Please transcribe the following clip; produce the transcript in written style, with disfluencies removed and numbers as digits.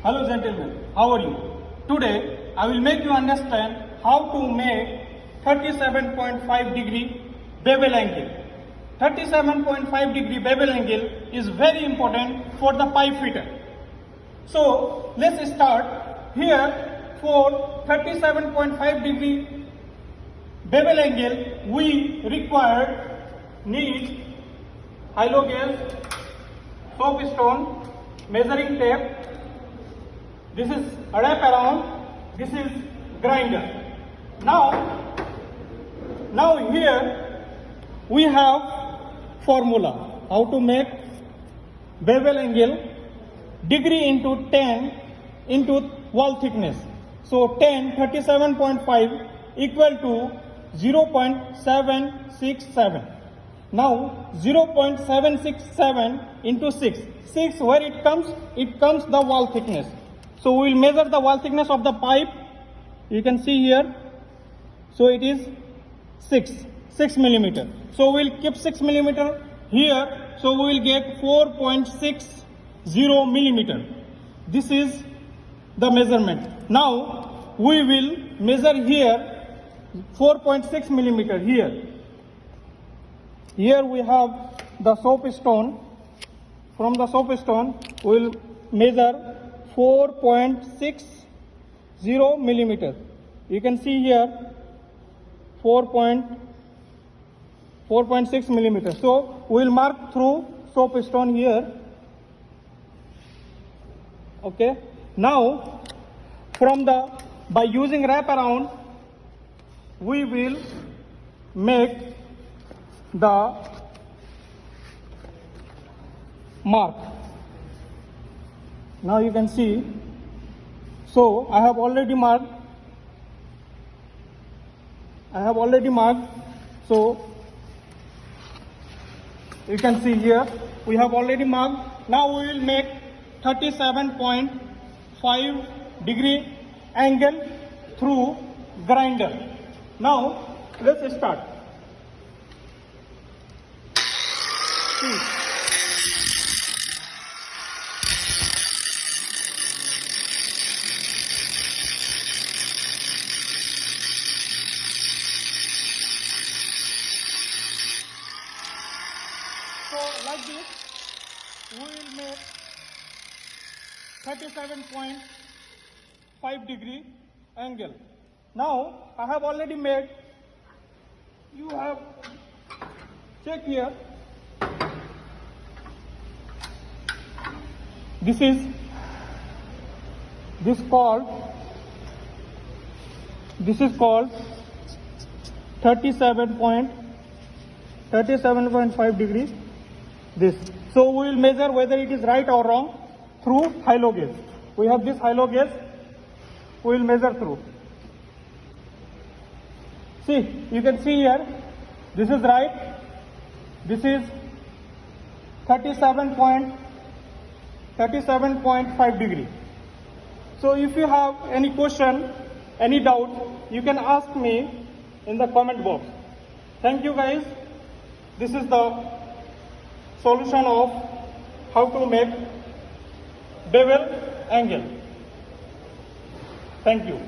Hello gentlemen, how are you? Today I will make you understand how to make 37.5 degree bevel angle. 37.5 degree bevel angle is very important for the pipe fitter. So let's start. Here for 37.5 degree bevel angle we need hilo gauge, soapstone, measuring tape. This is wrap around. This is grinder. Now here we have formula how to make bevel angle degree into 10 into wall thickness. So 37.5 equal to 0.767. Now 0.767 into 6 where it comes the wall thickness. So we will measure the wall thickness of the pipe. You can see here. So it is 6 millimeter. So we will keep 6 millimeter here. So we will get 4.60 millimeter. This is the measurement. Now we will measure here 4.6 millimeter here. Here we have the soapstone. From the soapstone we will measure 4.60 millimeter. You can see here 4.6 millimeter. So we will mark through soapstone here. Okay. Now by using wrap around we will make the mark. Now you can see. So I have already marked. So you can see here we have already marked. Now we will make 37.5 degree angle through grinder. Now let's start. See. So like this, we will make 37.5 degree angle. Now I have already made. You have check here. This called 37.5 degrees. This. So we will measure whether it is right or wrong through hilo gauge. We have this hilo gauge. We will measure through. See, you can see here. This is right. This is 37.5 degree. So if you have any question, any doubt, you can ask me in the comment box. Thank you guys. This is the solution of how to make bevel angle. Thank you.